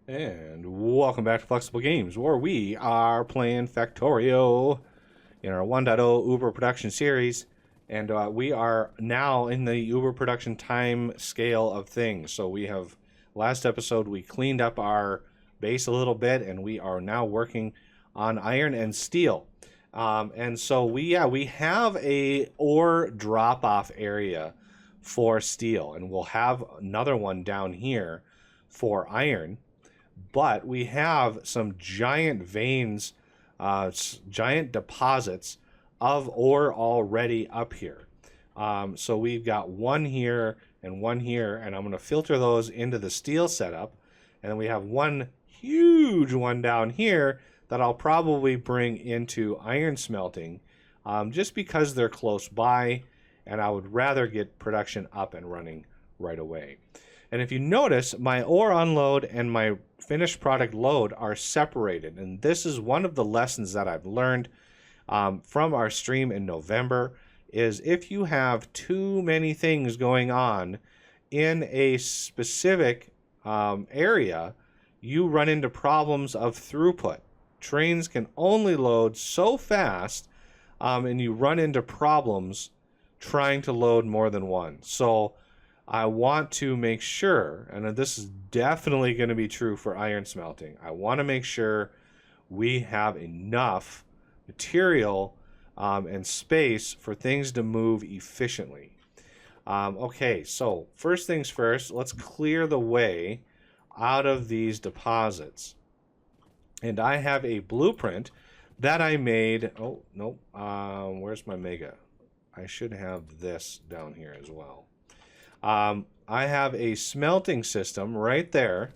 And welcome back to Flexible Games, where we are playing Factorio in our 1.0 Uber production series. And we are now in the Uber production time scale of things. So we have, last episode, we cleaned up our base a little bit, and we are now working on iron and steel. And so we have a ore drop-off area for steel, and we'll have another one down here for iron. But we have some giant veins, giant deposits of ore already up here. So we've got one here and one here, and I'm going to filter those into the steel setup. And then we have one huge one down here that I'll probably bring into iron smelting, just because they're close by, and I would rather get production up and running right away. And if you notice, my ore unload and my finished product load are separated. And this is one of the lessons that I've learned from our stream in November, is if you have too many things going on in a specific area, you run into problems of throughput. Trains can only load so fast, and you run into problems trying to load more than one. So I want to make sure, and this is definitely going to be true for iron smelting, I want to make sure we have enough material and space for things to move efficiently. Okay, so first things first, let's clear the way out of these deposits. And I have a blueprint that I made. Oh, no. Where's my mega? I should have this down here as well. I have a smelting system right there.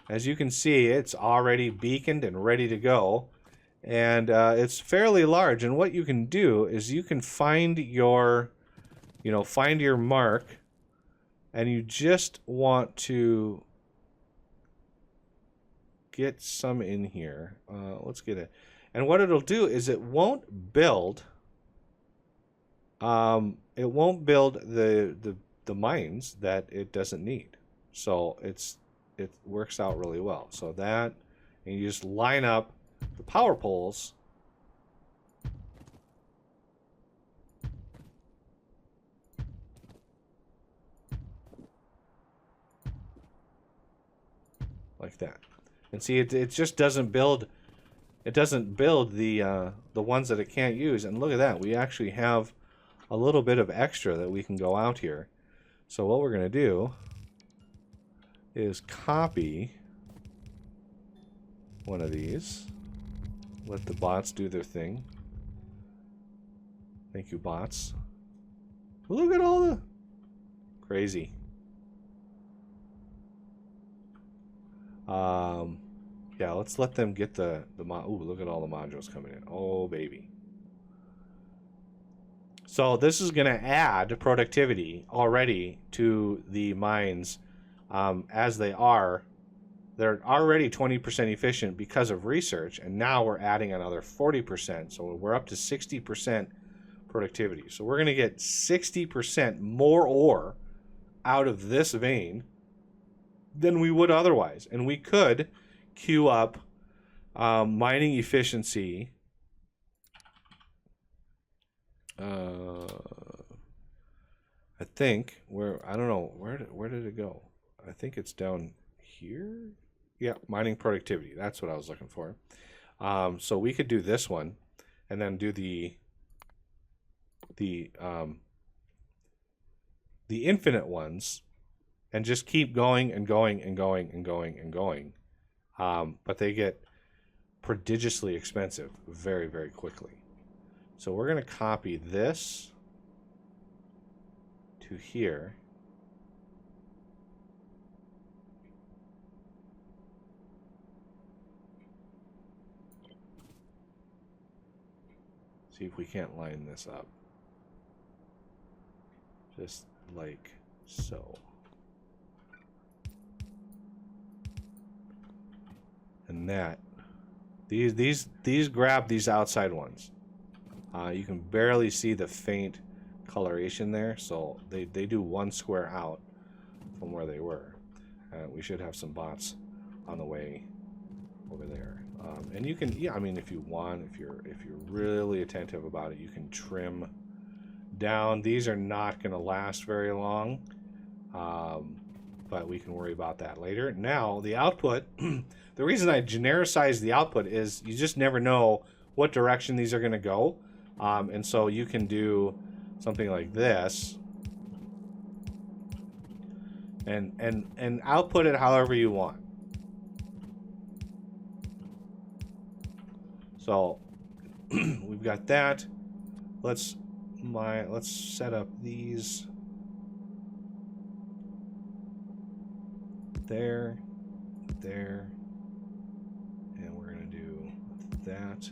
As you can see, it's already beaconed and ready to go. And it's fairly large. And what you can do is you can find your, find your mark. And you just want to get some in here. Let's get it. And what it'll do is it won't build. It won't build the mines that it doesn't need. So it works out really well. So that, and you just line up the power poles like that. And see, it just doesn't build. It doesn't build the ones that it can't use. And look at that. We actually have a little bit of extra that we can go out here. So what we're going to do is copy one of these. Let the bots do their thing. Thank you, bots. Look at all the crazy. Yeah, let's let them get the ooh, look at all the modules coming in. Oh, baby. So this is going to add productivity already to the mines, as they are. They're already 20% efficient because of research, and now we're adding another 40%. So we're up to 60% productivity. So we're going to get 60% more ore out of this vein than we would otherwise. And we could queue up mining efficiency. I think I don't know where did it go? I think it's down here. Yeah, mining productivity. That's what I was looking for. So we could do this one, and then do the infinite ones, and just keep going and going and going and going and going. But they get prodigiously expensive very, very quickly. So we're going to copy this to here. See if we can't line this up. Just like so. And that. These grab these outside ones. You can barely see the faint coloration there, so they do one square out from where they were. We should have some bots on the way over there. And you can, yeah, I mean, if you want, if you're really attentive about it, you can trim down. These are not going to last very long, but we can worry about that later. Now, the output, the reason I genericize the output is you just never know what direction these are going to go. And so you can do something like this and output it however you want. So we've got that. Let's set up these there, and we're gonna do that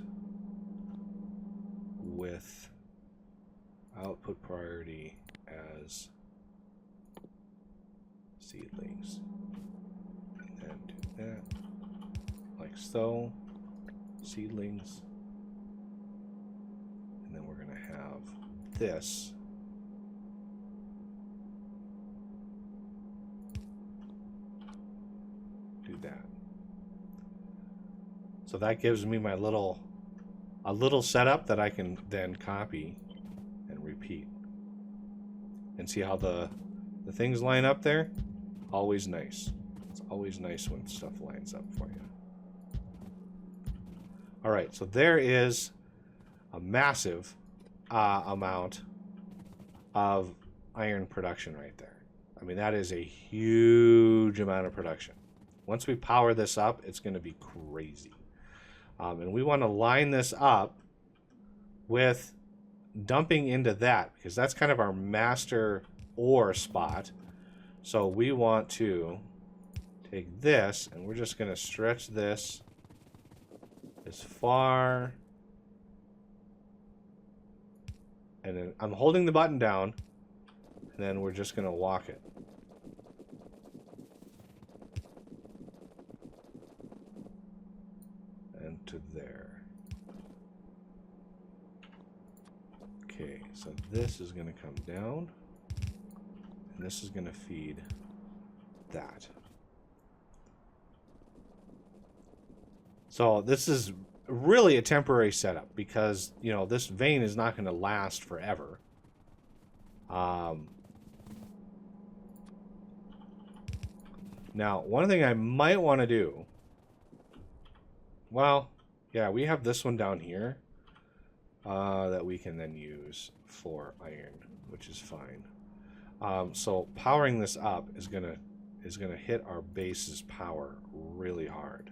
with output priority as seedlings, and then do that like so. Seedlings, and then we're going to have this do that. So that gives me my a little setup that I can then copy and repeat, and see how the things line up there. Always nice. It's always nice when stuff lines up for you. All right, so there is a massive amount of iron production right there. I mean, that is a huge amount of production. Once we power this up, it's going to be crazy. And we want to line this up with dumping into that, because that's kind of our master ore spot. So we want to take this, and we're just going to stretch this as far, and then I'm holding the button down, and then we're just going to walk it. And to there. Okay, so this is going to come down, and this is going to feed that. So this is really a temporary setup because, you know, this vein is not going to last forever. Now, one thing I might want to do, well, yeah, we have this one down here that we can then use for iron, which is fine. So powering this up is gonna hit our base's power really hard,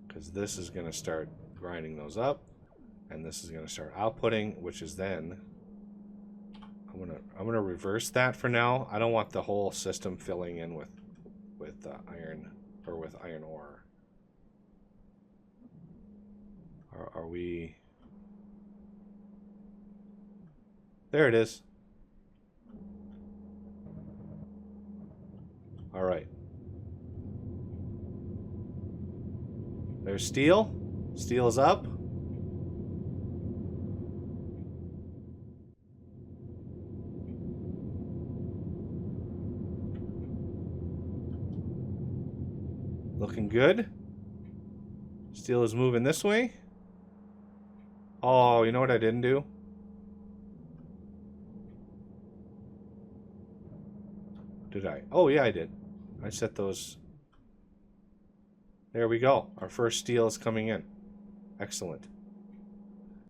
because this is going to start grinding those up, and this is going to start outputting, which is then I'm gonna reverse that for now. I don't want the whole system filling in with iron or with iron ore. Are we? There it is. All right. There's steel. Steel is up. Looking good. Steel is moving this way. Oh, you know what I didn't do? Did I? Oh, yeah, I did. I set those. There we go. Our first steel is coming in. Excellent.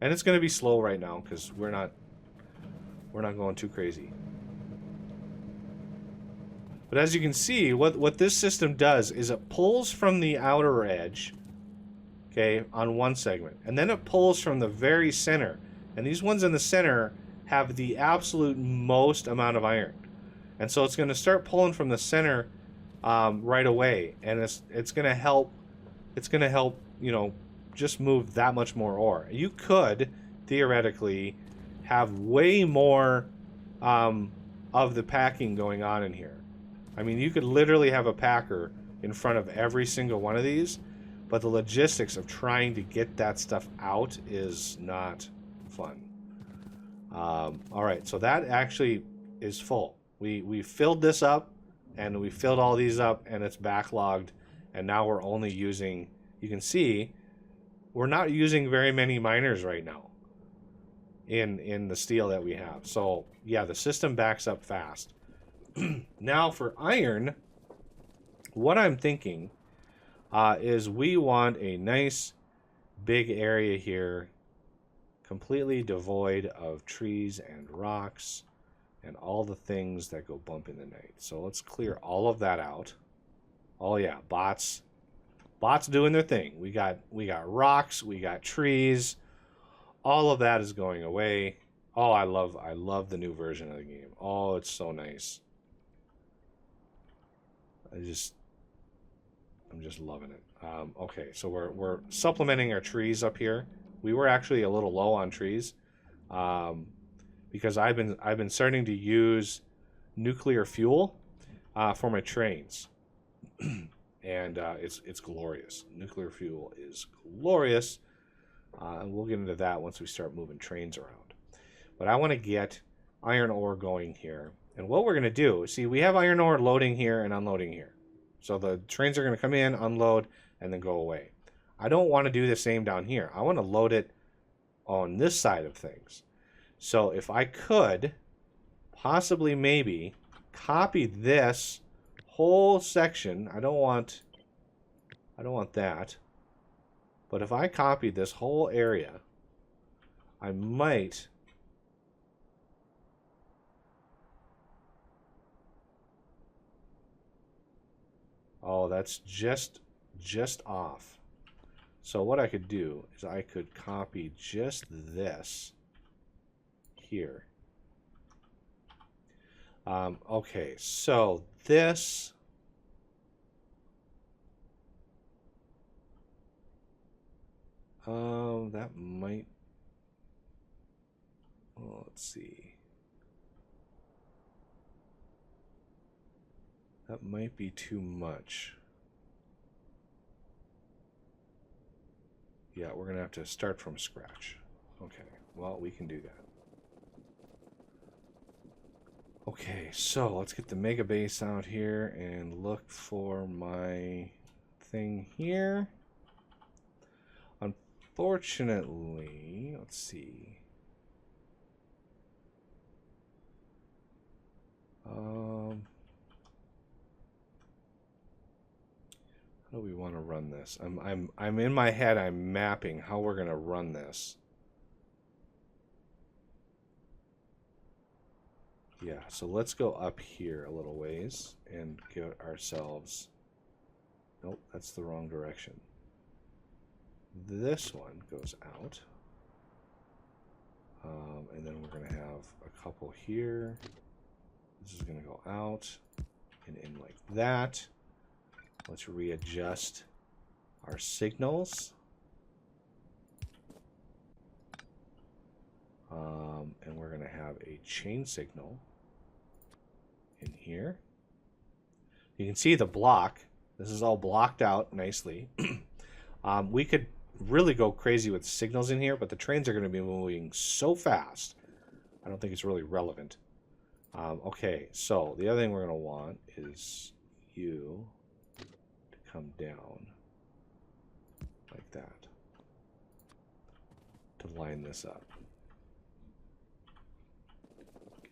And it's going to be slow right now because we're not going too crazy. But as you can see, what this system does is it pulls from the outer edge, okay, on one segment, and then it pulls from the very center. And these ones in the center have the absolute most amount of iron. And so it's going to start pulling from the center right away, and it's going to help. It's going to help, you know, just move that much more ore. You could theoretically have way more of the packing going on in here. I mean, you could literally have a packer in front of every single one of these, but the logistics of trying to get that stuff out is not fun. All right, so that actually is full. We filled this up, and we filled all these up, and it's backlogged, and now we're only using, you can see, we're not using very many miners right now in the steel that we have. So yeah, the system backs up fast. Now for iron, what I'm thinking is we want a nice big area here, completely devoid of trees and rocks and all the things that go bump in the night. So let's clear all of that out. Oh yeah, bots doing their thing. We got rocks, we got trees. All of that is going away. Oh, I love the new version of the game. Oh, it's so nice. I'm just loving it. Okay, so we're supplementing our trees up here. We were actually a little low on trees, because I've been starting to use nuclear fuel for my trains, and it's glorious. Nuclear fuel is glorious, and we'll get into that once we start moving trains around. But I want to get iron ore going here, and what we're going to do, see, we have iron ore loading here and unloading here. So the trains are going to come in, unload, and then go away. I don't want to do the same down here. I want to load it on this side of things. So if I could possibly maybe copy this whole section, I don't want that. But if I copied this whole area, I might that's just off. So what I could do is I could copy just this here. Okay, so this that might, well, let's see. That might be too much. Yeah, we're going to have to start from scratch. Okay, well, we can do that. Okay, so let's get the mega base out here and look for my thing here. Unfortunately, let's see. How do we want to run this? I'm in my head, I'm mapping how we're going to run this. Yeah, so let's go up here a little ways and get ourselves... Nope, that's the wrong direction. This one goes out. And then we're going to have a couple here. This is going to go out and in like that. Let's readjust our signals. And we're going to have a chain signal in here. You can see the block. This is all blocked out nicely. We could really go crazy with signals in here, but the trains are going to be moving so fast, I don't think it's really relevant. Okay, so the other thing we're going to want is you to come down like that to line this up.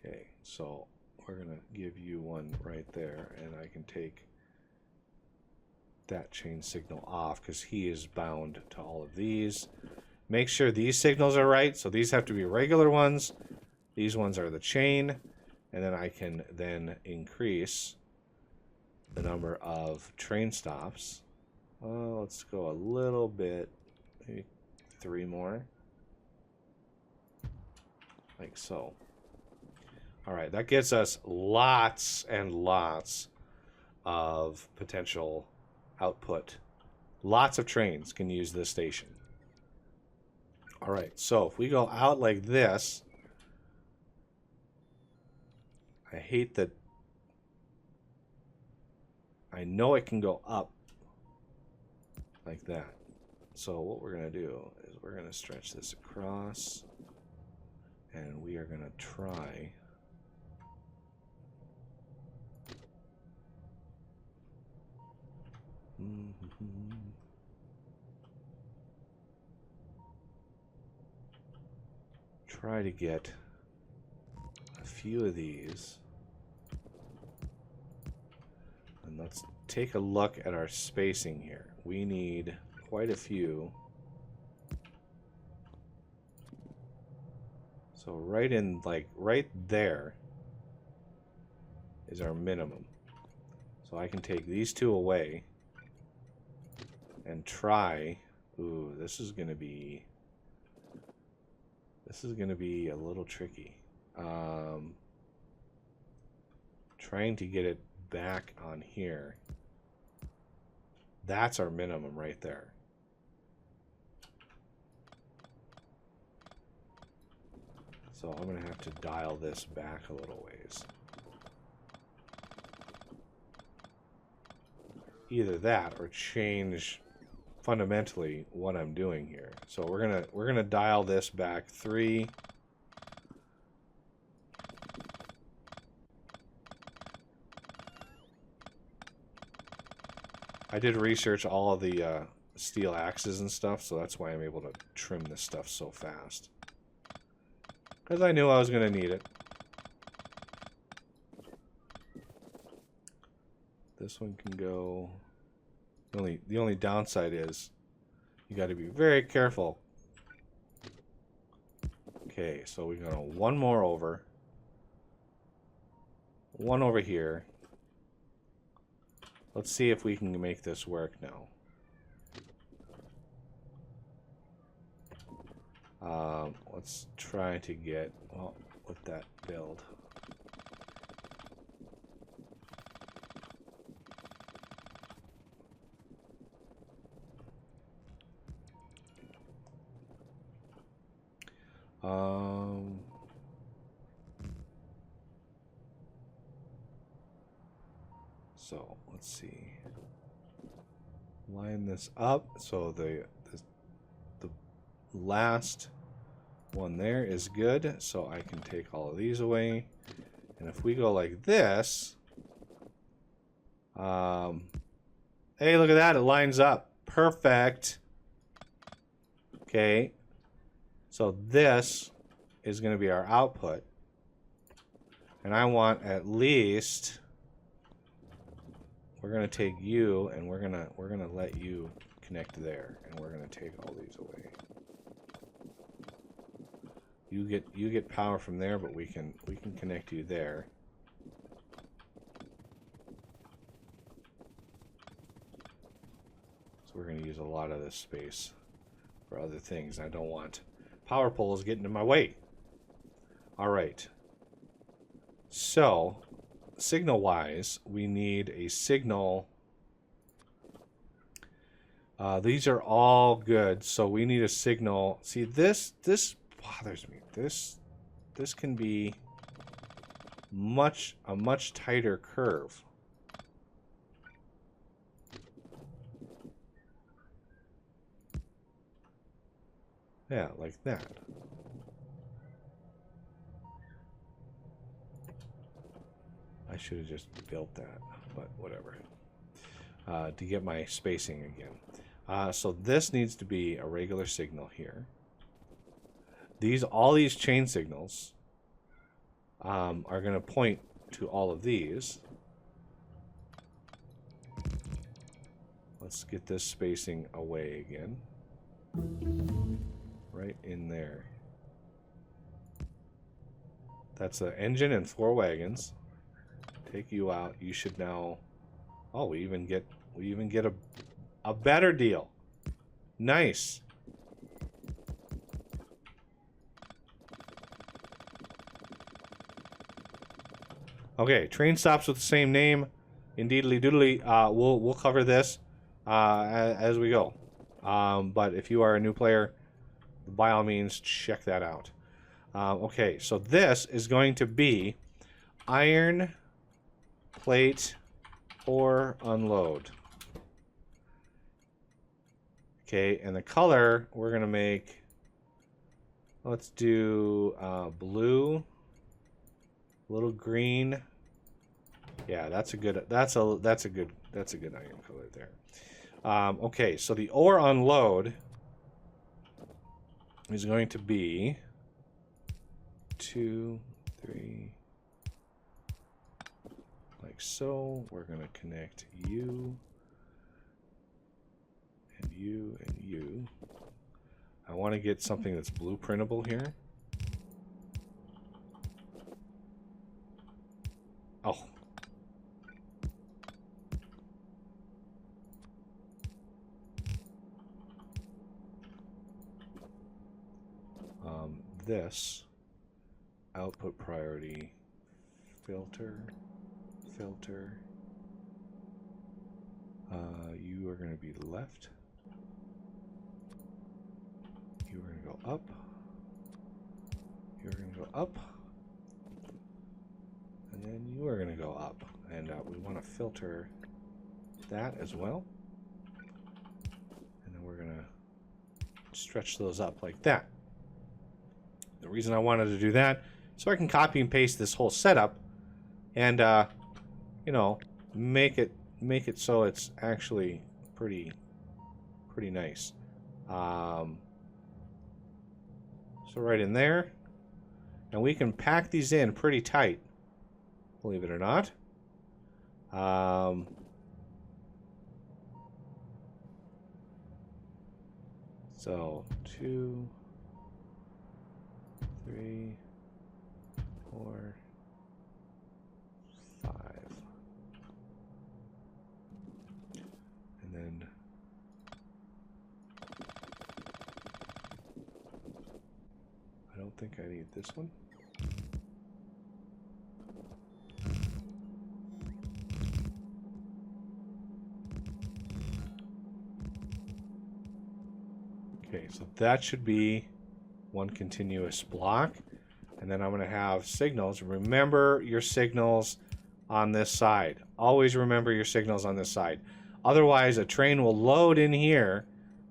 Okay, so we're going to give you one right there, and I can take that chain signal off because he is bound to all of these. Make sure these signals are right, so these have to be regular ones. These ones are the chain, and then I can then increase the number of train stops. Let's go a little bit, maybe 3 more, like so. All right, that gets us lots and lots of potential output. Lots of trains can use this station. All right, so if we go out like this, I hate that. I know it can go up like that. So what we're going to do is we're going to stretch this across, and we are going to try Try to get a few of these. And let's take a look at our spacing here. We need quite a few. So right in, like, right there is our minimum. So I can take these two away and try. Ooh, this is gonna be a little tricky. Trying to get it back on here. That's our minimum right there. So I'm gonna have to dial this back a little ways. Either that or change fundamentally what I'm doing here. So we're gonna dial this back 3. I did research all of the steel axes and stuff, so that's why I'm able to trim this stuff so fast. Because I knew I was gonna need it. This one can go. The only downside is you got to be very careful. Okay, so we're gonna one more over, one over here. Let's see if we can make this work now. Let's try to get, well, with that build. So let's see. Line this up so the last one there is good. So I can take all of these away, and if we go like this, hey, look at that! It lines up perfect. Okay. So this is going to be our output, and I want at least, we're going to take you and we're going to let you connect there, and we're going to take all these away. You get power from there, but we can connect you there. So we're going to use a lot of this space for other things. I don't want power poles getting in my way. All right. So, signal-wise, we need a signal. These are all good, so we need a signal. See, this bothers me. This can be a much tighter curve. Yeah, like that. I should have just built that, but whatever. To get my spacing again. So this needs to be a regular signal here. All these chain signals are going to point to all of these. Let's get this spacing away again. Right in there. That's an engine and 4 wagons. Take you out. You should now. Oh, we even get a better deal. Nice. Okay, train stops with the same name. Indeedly doodly. We'll cover this as we go. But if you are a new player, by all means, check that out. Okay, so this is going to be iron plate or unload. Okay, and the color we're gonna make. Let's do blue, a little green. Yeah, that's a good That's a good iron color there. Okay, so the ore unload is going to be 2, 3, like so. We're going to connect you and you and you. I want to get something that's blueprintable here. Oh. This output priority filter. You are going to be left. You are going to go up. You're going to go up. And then you are going to go up. And we want to filter that as well. And then we're going to stretch those up like that. The reason I wanted to do that, so I can copy and paste this whole setup and, you know, make it so it's actually pretty nice. So right in there. And we can pack these in pretty tight, believe it or not. So 2, 3, 4, 5. And then I don't think I need this one. Okay, so that should be one continuous block. And then I'm going to have signals. Remember your signals on this side. Always remember your signals on this side. Otherwise, a train will load in here,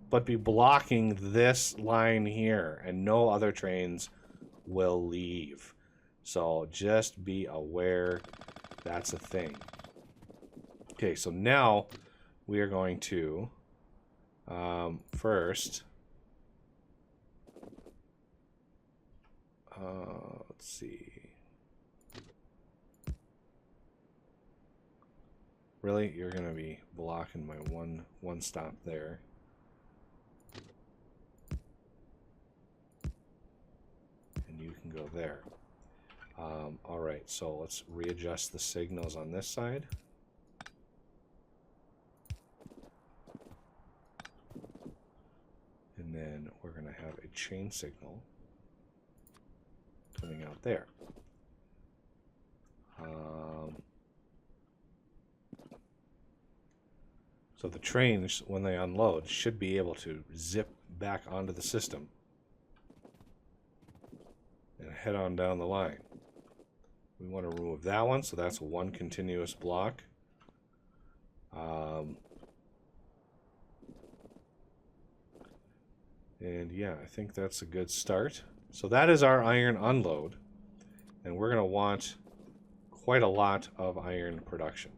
but be blocking this line here, and no other trains will leave. So just be aware that's a thing. Okay, so now we are going to first... let's see. Really? You're going to be blocking my one stop there. And you can go there. All right, so let's readjust the signals on this side. And then we're going to have a chain signal coming out there. So the trains, when they unload, should be able to zip back onto the system and head on down the line. We want to remove that one, so that's one continuous block. And yeah, I think that's a good start. So that is our iron unload, and we're going to want quite a lot of iron production.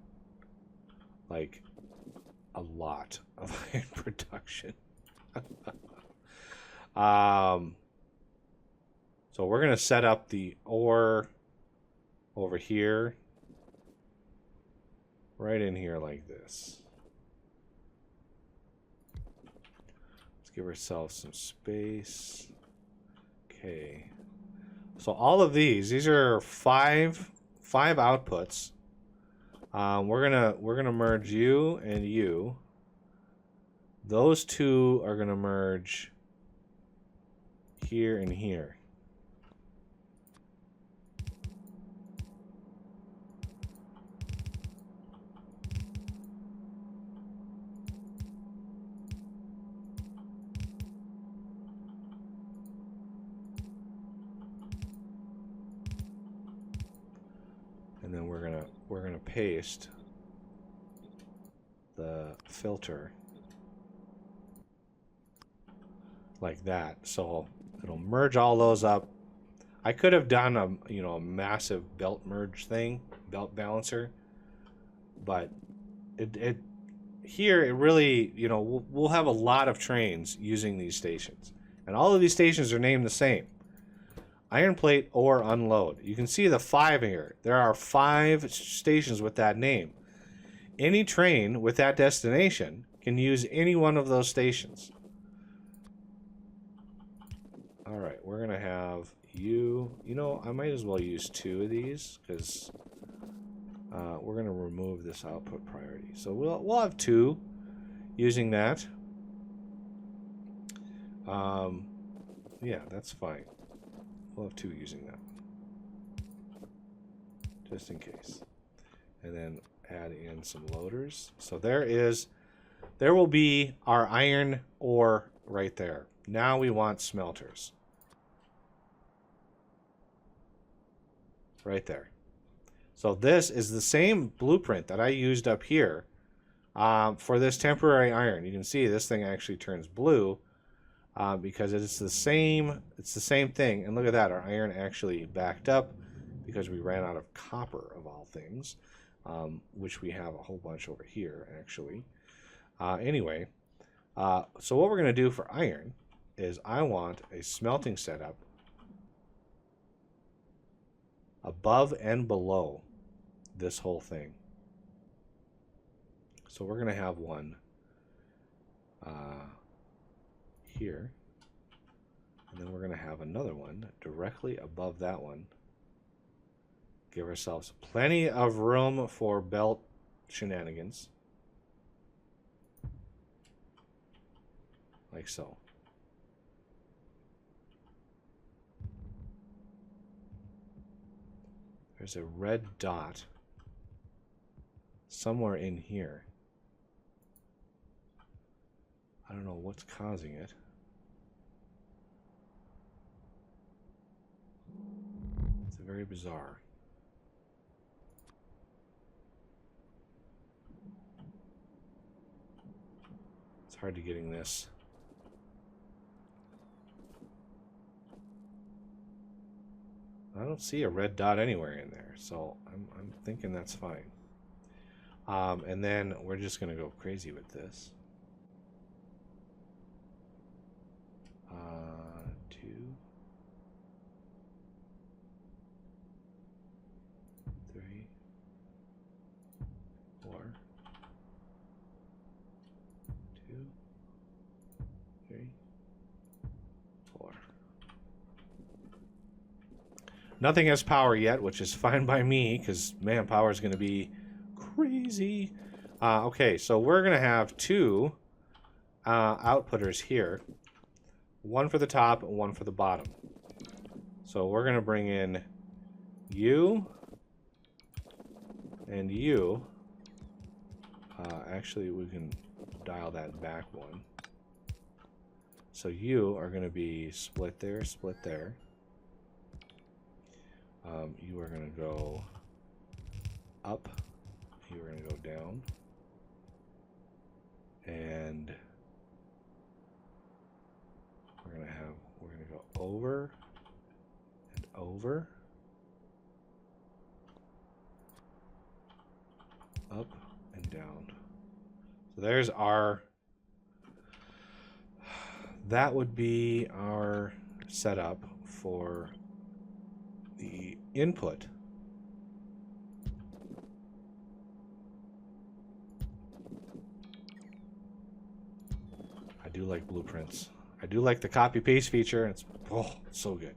Like, a lot of iron production. So we're going to set up the ore over here, right in here like this. Let's give ourselves some space. Okay. So all of these are five outputs. We're gonna merge you and you. Those two are gonna merge here and here. And then we're gonna paste the filter like that, so it'll merge all those up. I could have done a massive belt merge thing, belt balancer, but here it really, you know, we'll have a lot of trains using these stations, and all of these stations are named the same: iron plate or unload. You can see the 5 here. There are 5 stations with that name. Any train with that destination can use any one of those stations. All right, we're gonna have you. You know, I might as well use 2 of these because we're gonna remove this output priority. So we'll have 2 using that. Yeah, that's fine. We'll have 2 using that, just in case. And then add in some loaders. So there will be our iron ore right there. Now we want smelters. Right there. So this is the same blueprint that I used up here for this temporary iron. You can see this thing actually turns blue because it's the same thing. And look at that, our iron actually backed up because we ran out of copper, of all things, which we have a whole bunch over here actually. Anyway, so what we're going to do for iron is I want a smelting setup above and below this whole thing. So we're going to have one here, and then we're going to have another one directly above that one. Give ourselves plenty of room for belt shenanigans, like so. There's a red dot somewhere in here. I don't know what's causing it. It's very bizarre. It's hard to getting this. I don't see a red dot anywhere in there, so I'm thinking that's fine. And then we're just going to go crazy with this. 2, 3, 4, 2, 3, 4. Nothing has power yet, which is fine by me, because manpower is going to be crazy. Okay, so we're going to have 2 outputters here. One for the top and one for the bottom. So we're going to bring in you and you. Actually, we can dial that back one. So you are going to be split there, split there. You are going to go up. You are going to go down. And we're going to go over and over, up and down. So there's our, that would be our setup for the input. I do like blueprints. I do like the copy paste feature. It's so good.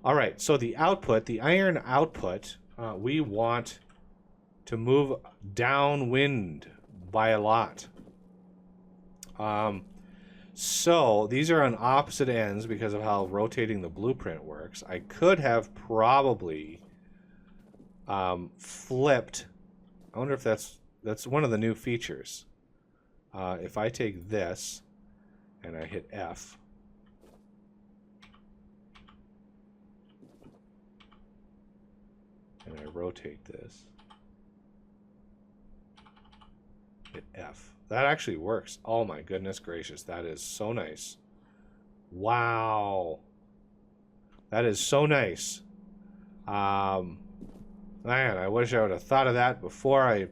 All right, so the output, the iron output, we want to move downwind by a lot. So these are on opposite ends because of how rotating the blueprint works. I could have probably flipped. I wonder if that's one of the new features. If I take this and I hit F, and I rotate this, hit F. That actually works. Oh my goodness gracious, that is so nice. Wow. That is so nice. Man, I wish I would have thought of that before I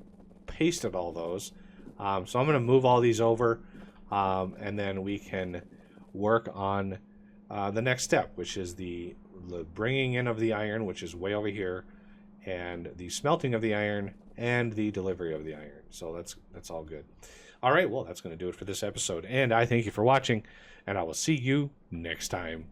pasted all those. So I'm going to move all these over, and then we can work on the next step, which is the bringing in of the iron, which is way over here, and the smelting of the iron and the delivery of the iron. So that's all good. All right, well, that's going to do it for this episode, and I thank you for watching, and I will see you next time.